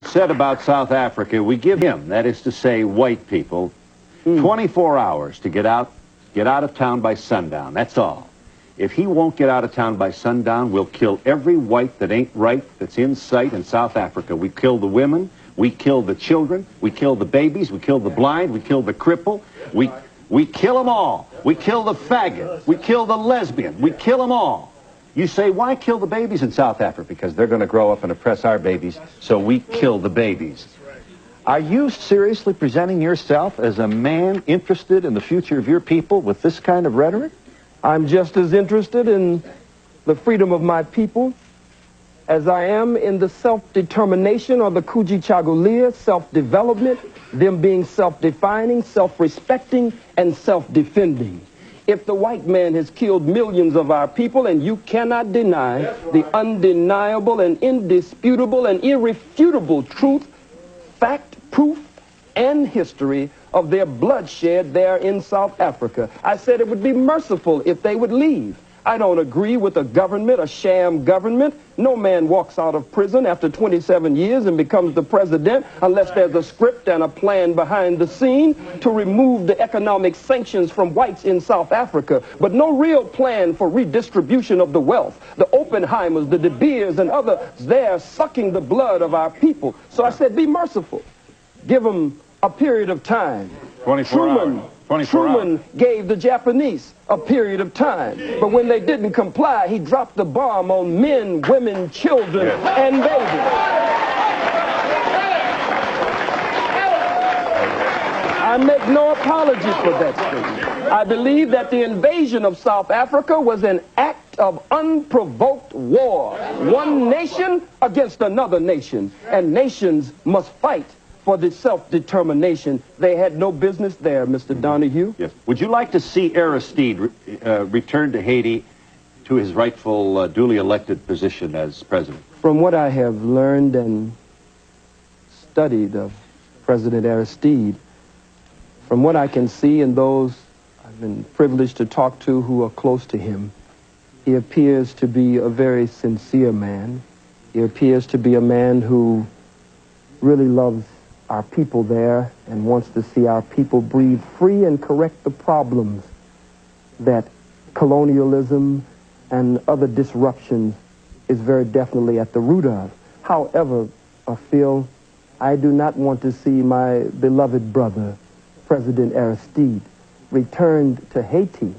said about South Africa, we give him, that is to say, white people, 24 hours to get out of town by sundown. That's all. If he won't get out of town by sundown, we'll kill every white that ain't right that's in sight in South Africa. We kill the women, we kill the children, we kill the babies, we kill the blind, we kill the cripple, we kill them all. We kill the faggot, we kill the lesbian, we kill them all. You say, why kill the babies in South Africa? Because they're going to grow up and oppress our babies, so we kill the babies. Are you seriously presenting yourself as a man interested in the future of your people with this kind of rhetoric? I'm just as interested in the freedom of my people as I am in the self-determination or the Kujichagulia, self-development, them being self-defining, self-respecting, and self-defending. If the white man has killed millions of our people, and you cannot deny the undeniable and indisputable and irrefutable truth, fact, proof, and history of their bloodshed there in South Africa, I said it would be merciful if they would leave. I don't agree with a government, a sham government. No man walks out of prison after 27 years and becomes the president unless there's a script and a plan behind the scene to remove the economic sanctions from whites in South Africa, but no real plan for redistribution of the wealth. The Oppenheimers, the De Beers, and others there sucking the blood of our people. So I said, be merciful. Give them a period of time. 24 hours. Truman gave the Japanese a period of time, but when they didn't comply, he dropped the bomb on men, women, children, and babies. I make no apology for that statement. I believe that the invasion of South Africa was an act of unprovoked war, one nation against another nation, and nations must fight for the self-determination. They had no business there, Mr. Donahue. Yes. Would you like to see Aristide return to Haiti to his rightful, duly elected position as president? From what I have learned and studied of President Aristide, from what I can see and those I've been privileged to talk to who are close to him, he appears to be a very sincere man. He appears to be a man who really loves our people there and wants to see our people breathe free and correct the problems that colonialism and other disruptions is very definitely at the root of. However, Phil, I do not want to see my beloved brother, President Aristide, returned to Haiti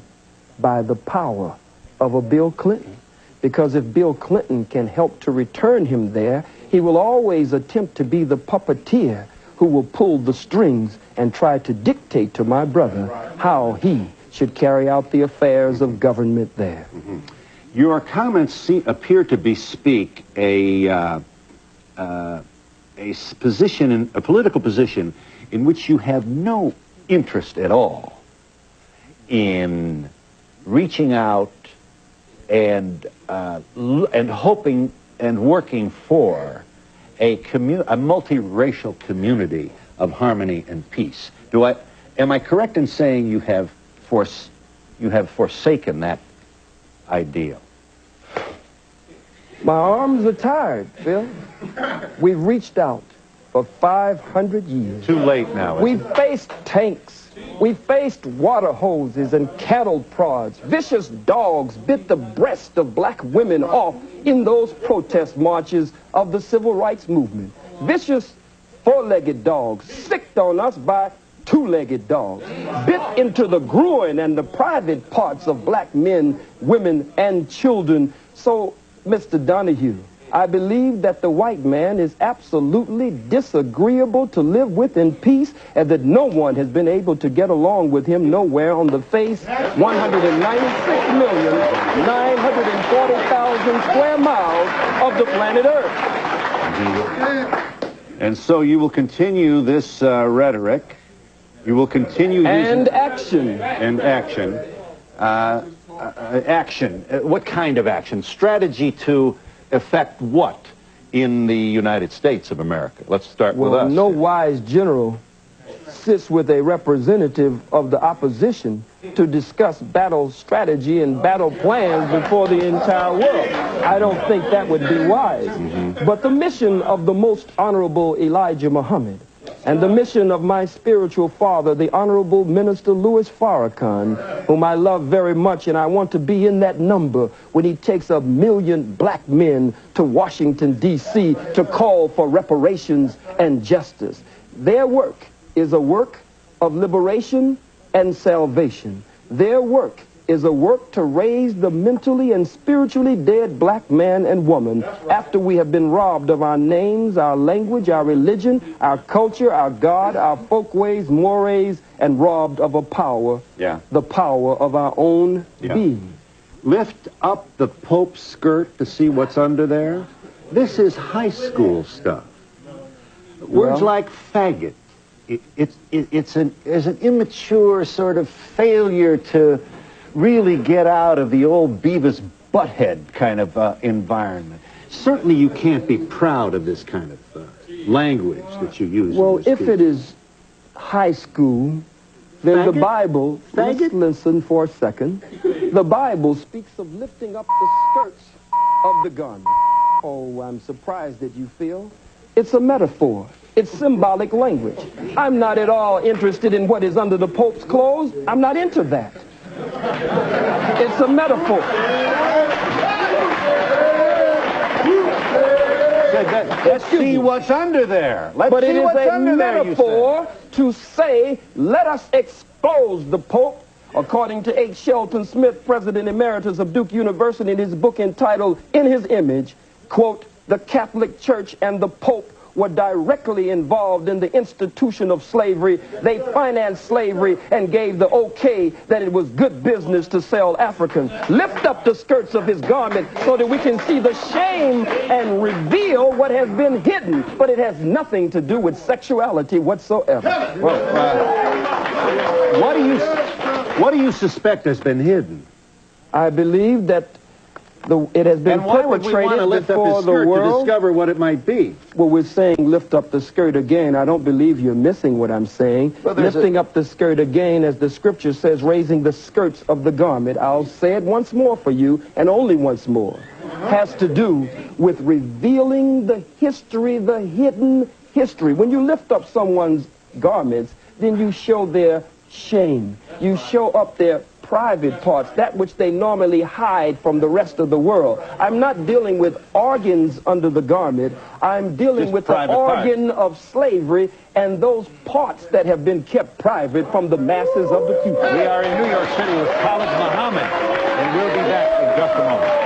by the power of a Bill Clinton. Because if Bill Clinton can help to return him there, he will always attempt to be the puppeteer who will pull the strings and try to dictate to my brother how he should carry out the affairs of government there. Your comments appear to bespeak a political position in which you have no interest at all in reaching out and hoping and working for a multiracial community of harmony and peace. Am I correct in saying you have forsaken that ideal? My arms are tired, Phil. We've reached out for 500 years. Too late now. We've faced tanks. We faced water hoses and cattle prods. Vicious dogs bit the breast of black women off in those protest marches of the civil rights movement. Vicious four-legged dogs sicked on us by two-legged dogs, bit into the groin and the private parts of black men, women, and children. So, Mr. Donahue, I believe that the white man is absolutely disagreeable to live with in peace, and that no one has been able to get along with him nowhere on the face 196,940,000 square miles of the planet Earth. And so you will continue this rhetoric. You will continue and action. And action. Action. What kind of action? Strategy to affect what in the United States of America? Let's start with us. No wise general sits with a representative of the opposition to discuss battle strategy and battle plans before the entire world. I don't think that would be wise. But the mission of the most honorable Elijah Muhammad and the mission of my spiritual father, the Honorable Minister Louis Farrakhan, whom I love very much, and I want to be in that number when he takes 1 million black men to Washington, D.C. to call for reparations and justice. Their work is a work of liberation and salvation. Their work is a work to raise the mentally and spiritually dead black man and woman after we have been robbed of our names, our language, our religion, our culture, our God, our folkways, mores, and robbed of a power, the power of our own being. Lift up the Pope's skirt to see what's under there. This is high school stuff. Words like faggot. It's an immature sort of failure to really get out of the old Beavis Butthead kind of environment. Certainly you can't be proud of this kind of language that you use. Well, if it is high school, then the Bible, let's listen for a second. The Bible speaks of lifting up the skirts of the garment. Oh, I'm surprised that you feel. It's a metaphor. It's symbolic language. I'm not at all interested in what is under the Pope's clothes. I'm not into that. It's a metaphor. Let's see what's under there. But it is a metaphor to say, let us expose the Pope, according to H. Shelton Smith, President Emeritus of Duke University, in his book entitled In His Image, quote, "The Catholic Church and the Pope were directly involved in the institution of slavery. They financed slavery and gave the okay that it was good business to sell Africans. Lift up the skirts of his garment so that we can see the shame and reveal what has been hidden. But it has nothing to do with sexuality whatsoever." Well, what do you suspect has been hidden? I believe that it has been perpetrated before the world to discover what it might be. Well, we're saying lift up the skirt again. I don't believe you're missing what I'm saying. Lifting up the skirt again, as the scripture says, raising the skirts of the garment. I'll say it once more for you, and only once more. Has to do with revealing the history, the hidden history. When you lift up someone's garments, then you show their shame. You show up their private parts, that which they normally hide from the rest of the world. I'm not dealing with organs under the garment. I'm dealing with the organ of slavery and those parts that have been kept private from the masses of the people. We are in New York City with Khalid Muhammad, and we'll be back in just a moment.